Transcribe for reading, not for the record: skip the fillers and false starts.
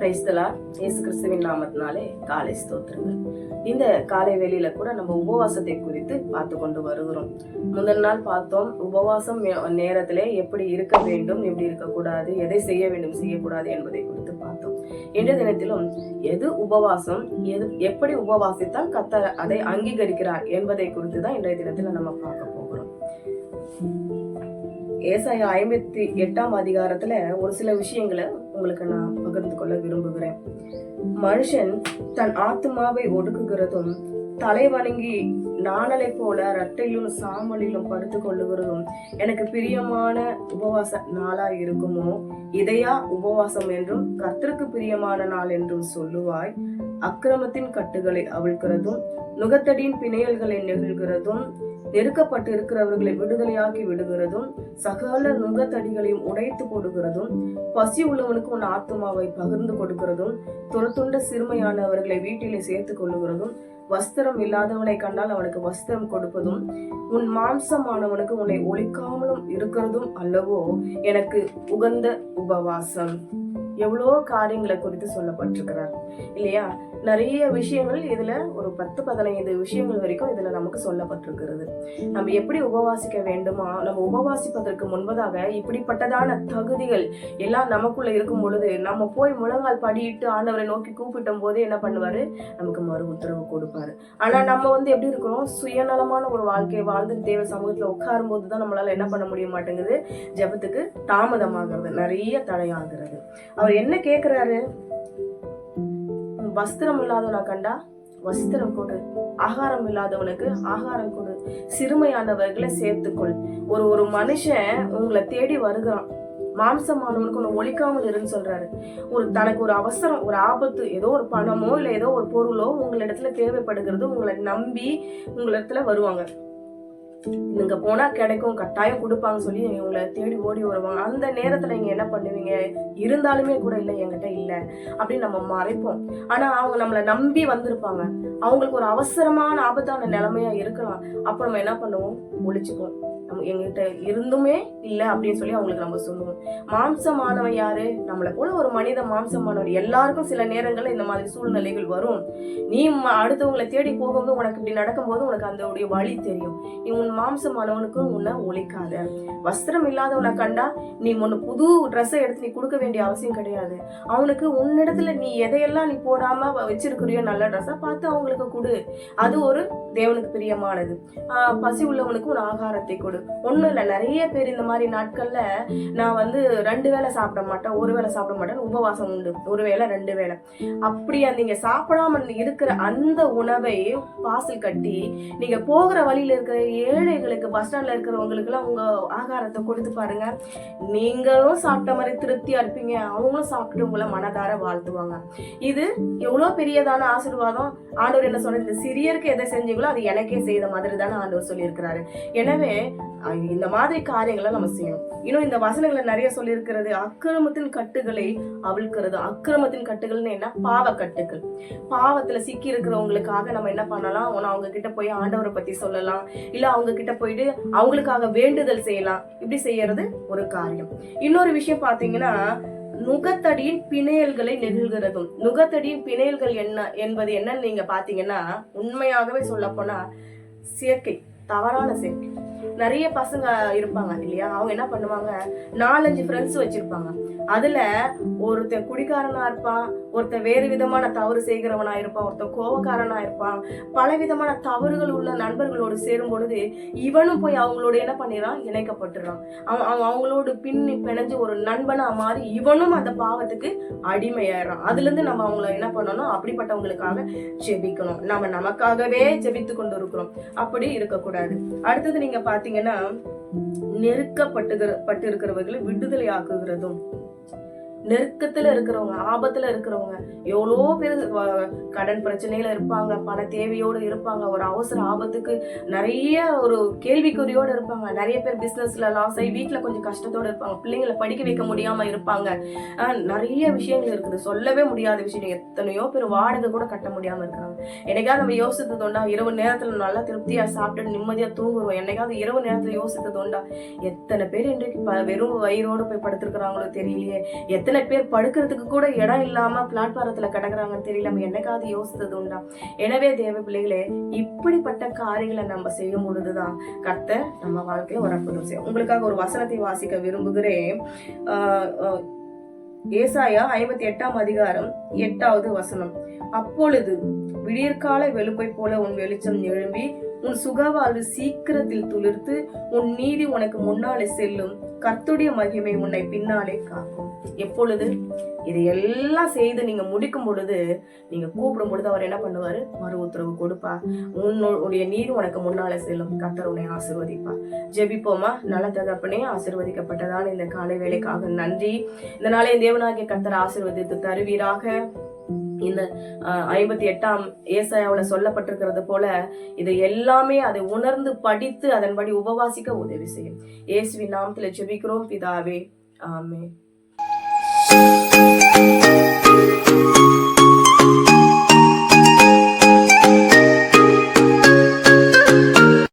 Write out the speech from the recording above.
பிரைஸ்தலா இயேசு கிறிஸ்துவின் நாமத்தினாலே காலை ஸ்தோத்திரங்கள். இந்த காலை வேளையில கூட நம்ம உபவாசத்தை குறித்து பார்த்து கொண்டு வருகிறோம். முதல் நாள் பார்த்தோம், உபவாசம் நேரத்திலே எப்படி இருக்க வேண்டும், எப்படி இருக்கக்கூடாது, எதை செய்ய வேண்டும், செய்யக்கூடாது என்பதை குறித்து பார்த்தோம். இன்றைய தினத்திலும் எது உபவாசம், எப்படி உபவாசித்தால் கர்த்தர் அதை அங்கீகரிக்கிறார் என்பதை குறித்து தான் இன்றைய தினத்துல நம்ம பார்க்க போகிறோம். ஏசாயா 58ஆம் அதிகாரத்துல ஒரு சில விஷயங்களை உங்களுக்கு நான் பகிர்ந்து கொள்ள விரும்புகிறேன். மனுஷன் தன் ஆத்மாவை ஒடுக்குகிறதும், தலை வணங்கி நாணலை போல ரட்டையிலும் சாம்பலிலும் படுத்து கொள்ளுகிறதும் எனக்கு பிரியமான உபவாச நாளா இருக்குமோ? இதையா உபவாசம் என்றும் கர்த்தருக்கு பிரியமான நாள் என்றும் சொல்லுவாய்? அக்கிரமத்தின் கட்டுகளை அவிழ்க்கிறதும், நுகத்தடியின் பிணையல்களை நெகிழ்கிறதும், நெருக்கப்பட்டு இருக்கிறவர்களை விடுதலையாக்கி விடுகிறதும், சகல நுகத்தடிகளையும் உடைத்து போடுகிறதும், பசி உள்ளவனுக்கு உன் ஆத்மாவை பகிர்ந்து கொடுக்கிறதும், துரத்துண்ட சிறுமையானவர்களை வீட்டிலே சேர்த்து கொள்ளுகிறதும், வஸ்திரம் இல்லாதவனை கண்டால் அவனுக்கு வஸ்திரம் கொடுப்பதும், உன் மாம்சமானவனுக்கு உன்னை ஒழிக்காமலும் இருக்கிறதும் அல்லவோ எனக்கு உகந்த உபவாசம். எவ்வளோ காரியங்களை குறித்து சொல்லப்பட்டிருக்கிறார் இல்லையா? நிறைய விஷயங்கள் இதுல ஒரு 10-15 விஷயங்கள் வரைக்கும் இதுல நமக்கு சொல்லப்பட்டிருக்கிறது. நம்ம எப்படி உபவாசிக்க வேண்டுமா, நம்ம உபவாசிப்பதற்கு முன்பதாக இப்படிப்பட்டதான தகுதிகள் எல்லாம் நமக்குள்ள இருக்கும் பொழுது நம்ம போய் முழங்கால் படியிட்டு ஆண்டவரை நோக்கி கூப்பிட்டும் போது என்ன பண்ணுவாரு? நமக்கு மறு உத்தரவு கொடுப்பாரு. ஆனா நம்ம எப்படி இருக்கிறோம்? சுயநலமான ஒரு வாழ்க்கையை வாழ்ந்து தேவ சமூகத்துல உட்காரும் போதுதான் நம்மளால என்ன பண்ண முடிய மாட்டேங்குது? ஜெபத்துக்கு தாமதமாகிறது, நிறைய தடையாகிறது. அவர் என்ன கேட்கிறாரு? வஸ்திரம் இல்லாதவனா கண்டா வஸ்திரம் கொடு, ஆகாரம் இல்லாதவனுக்கு ஆகாரம் கொடு, சிறுமையானவர்களை சேர்த்துக்கொள். ஒரு மனுஷன் உங்களை தேடி வருகிறான், மாம்சமானவனுக்கு ஒண்ணு ஒழிக்காமல் இருன்னு சொல்றாரு. தனக்கு ஒரு அவசரம், ஒரு ஆபத்து, ஏதோ ஒரு பணமோ இல்ல ஏதோ ஒரு பொருளோ உங்களிடத்துல தேவைப்படுகிறது, உங்களை நம்பி உங்களிடத்துல வருவாங்க. நீங்க போனா கிடைக்கும், கட்டாயம் கொடுப்பாங்க சொல்லி உங்களை தேடி ஓடி வருவாங்க. அந்த நேரத்துல நீங்க என்ன பண்ணுவீங்க? இருந்தாலுமே கூட இல்லை, என்கிட்ட இல்லை அப்படின்னு நம்ம மறைப்போம். ஆனா அவங்க நம்மளை நம்பி வந்திருப்பாங்க, அவங்களுக்கு ஒரு அவசரமான ஆபத்தான நிலைமையா இருக்கலாம். அப்ப நம்ம என்ன பண்ணுவோம்? ஒழிச்சுப்போம். எங்கிட்ட இருந்துமே இல்லை அப்படின்னு சொல்லி அவங்களுக்கு நம்ம சொல்லுவோம். மாம்சமானவன் யாரு? நம்மளை போல ஒரு மனித மாம்சமானவர். எல்லாருக்கும் சில நேரங்கள்ல இந்த மாதிரி சூழ்நிலைகள் வரும். நீ அடுத்தவங்களை தேடி போகும்போது உனக்கு இப்படி நடக்கும் போது உனக்கு அந்த வழி தெரியும். நீ உன் மாம்சமானவனுக்கும் உன்னை ஒழிக்காத. வஸ்திரம் இல்லாதவனை கண்டா நீ ஒன்னு புது ட்ரெஸ்ஸை எடுத்து நீ கொடுக்க வேண்டிய அவசியம் கிடையாது. அவனுக்கு உன்னிடத்துல நீ எதையெல்லாம் நீ போடாம வச்சிருக்கிறியோ நல்ல ட்ரெஸ்ஸா பார்த்து அவங்களுக்கு கொடு. அது ஒரு தேவனுக்கு பிரியமானது. பசி உள்ளவனுக்கு ஒரு ஆகாரத்தை கொடு. ஒண்ணும் இல்ல, நிறைய பேர் இந்த மாதிரி நாட்கள்ல நான் 2 வேளை சாப்பிட மாட்டேன், ஒரு வேளை சாப்பிட மாட்டேன், உபவாசம் உண்டு, ஒரு வேளை 2 வேளை. அப்படியா நீங்க சாப்பிடாம இருக்கிற அந்த உணவை பாசல் கட்டி நீங்க போகிற வழியில இருக்கிற ஏழைகளுக்கு, பஸ் ஸ்டாண்ட்ல இருக்கிறவங்களுக்கு எல்லாம் உங்க ஆகாரத்தை கொடுத்து பாருங்க. நீங்களும் சாப்பிட்ட மாதிரி திருப்தியா இருப்பீங்க, அவங்களும் சாப்பிட்டு உங்களை மனதார வாழ்த்துவாங்க. இது எவ்வளவு பெரியதான ஆசீர்வாதம். ஆண்டவர் என்ன சொல்ற? இந்த சிறியருக்கு எதை செஞ்சீங்களோ அது எனக்கே செய்த மாதிரி தானே ஆண்டவர் சொல்லி இருக்கிறாரு. எனவே இந்த மாதிரி காரியங்களை நம்ம செய்யணும். இன்னும் இந்த வசனங்களை நிறைய சொல்லி இருக்கிறது, அக்கிரமத்தின் கட்டுகளை அவிழ்க்கிறது. அக்கிரமத்தின் கட்டுகள்னு என்ன? பாவ கட்டுகள். பாவத்துல சிக்கி இருக்கிறவங்களுக்காக நம்ம என்ன பண்ணலாம்? அவங்க கிட்ட போய் ஆண்டவரை பத்தி சொல்லலாம், இல்ல அவங்க கிட்ட போயிட்டு அவங்களுக்காக வேண்டுதல் செய்யலாம். இப்படி செய்யறது ஒரு காரியம். இன்னொரு விஷயம் பாத்தீங்கன்னா, நுகத்தடியின் பிணையல்களை நெகிழ்கிறதும். நுகத்தடியின் பிணையல்கள் என்ன என்பது என்னன்னு நீங்க பாத்தீங்கன்னா, உண்மையாகவே சொல்ல போனா சேர்க்கை, தவறான சேர்க்கை. நிறைய பசங்க இருப்பாங்க இல்லையா? அவங்க என்ன பண்ணுவாங்க? 4-5 ஃப்ரெண்ட்ஸ் வச்சிருப்பாங்க. அதுல ஒருத்தன் குடிகாரனா இருப்பான், ஒருத்தன் வேறு விதமான தவறு செய்கிறவனா இருப்பான், ஒருத்தன் கோபக்காரனா இருப்பான். பல விதமான தவறுகள் உள்ள நண்பர்களோடு சேரும் பொழுது இவனும் போய் அவங்களோட என்ன பண்ணிடுறான்? இணைக்கப்பட்டுறான். அவங்களோடு பின்னி பிணைஞ்சு ஒரு நண்பனா மாறி இவனும் அந்த பாவத்துக்கு அடிமையாயிடுறான். அதுல இருந்து நம்ம அவங்கள என்ன பண்ணணும்? அப்படிப்பட்டவங்களுக்காக ஜெபிக்கணும். நம்ம நமக்காகவே ஜெபித்து கொண்டு இருக்கிறோம். அப்படி இருக்கக்கூடாது. அடுத்தது நீங்க பாத்தீங்கன்னா, நெருக்கப்பட்டு இருக்கிறவர்களை விடுதலை ஆக்குகிறதும். நெருக்கத்துல இருக்கிறவங்க, ஆபத்துல இருக்கிறவங்க, எவ்வளோ பேர் கடன் பிரச்சனையில இருப்பாங்க, பண தேவையோடு இருப்பாங்க, ஒரு அவசர ஆபத்துக்கு நிறைய ஒரு கேள்விக்குறியோடு இருப்பாங்க. நிறைய பேர் பிசினஸ்ல லாஸ் ஆகி வீட்டுல கொஞ்சம் கஷ்டத்தோடு இருப்பாங்க, பிள்ளைங்களை படிக்க வைக்க முடியாம இருப்பாங்க. நிறைய விஷயங்கள் இருக்குது, சொல்லவே முடியாத விஷயம். எத்தனையோ பேர் வாடகை கூட கட்ட முடியாம இருக்காங்க. என்னைக்காவது நம்ம யோசித்தது உண்டா? இரவு நேரத்துல நல்லா திருப்தியா சாப்பிட்டு நிம்மதியா தூங்குவோம். என்னைக்காவது இரவு நேரத்துல யோசித்தது உண்டா? எத்தனை பேர் இன்றைக்கு வெறும் வயிறோடு போய் படுத்திருக்கிறாங்களோ தெரியலையே. எத்தனை எத்தனை பேர் படுக்கிறதுக்கு கூட இடம் இல்லாம பிளாட்பாரத்துல கிடக்குறாங்கன்னு தெரியல. நம்ம என்னைக்காவது யோசித்தது உண்டா? எனவே தேவ பிள்ளைகளே, இப்படிப்பட்ட காரியங்களை நம்ம செய்யும் பொழுதுதான் கர்த்தர் நம்ம வாழ்க்கையில ஒரு அற்புதம் செய்யும். உங்களுக்காக ஒரு வசனத்தை வாசிக்க விரும்புகிறேன். ஏசாயா 58 அதிகாரம் 8வது வசனம். அப்பொழுது விடியற்கால வெளுப்பை போல உன் வெளிச்சம் எழும்பி உன் சுகவாழ்வு சீக்கிரத்தில் துளிர்த்து உன் நீதி உனக்கு முன்னாலே செல்லும், கர்த்தருடைய மகிமை உன்னை பின்னாலே காக்கும். எப்பொழுது இது எல்லாம் செய்து நீங்க முடிக்கும் பொழுது, நீங்க கூப்பிடும் பொழுது அவர் என்ன பண்ணுவாரு? மறு உத்தரவு கொடுப்பார். உன்னுடைய நீதி உனக்கு முன்னாலே செல்லும், கர்த்தர் உன்னை ஆசீர்வதிப்பார். ஜெபிப்போமா? நல்ல தகப்பனே, ஆசீர்வதிக்கப்பட்டதான இந்த காலை வேளைக்காக நன்றி. இந்த நாளை தேவனாகிய கர்த்தர் ஆசீர்வதித்து தருவீராக. இந்த 58 ஏசாயாவுல சொல்லப்பட்டிருக்கிறது போல இது எல்லாமே அதை உணர்ந்து படித்து அதன்படி உபவாசிக்க உதவி செய்யும். இயேசுவின் நாமத்துல ஜெபிக்கிறோம் பிதாவே, ஆமென்.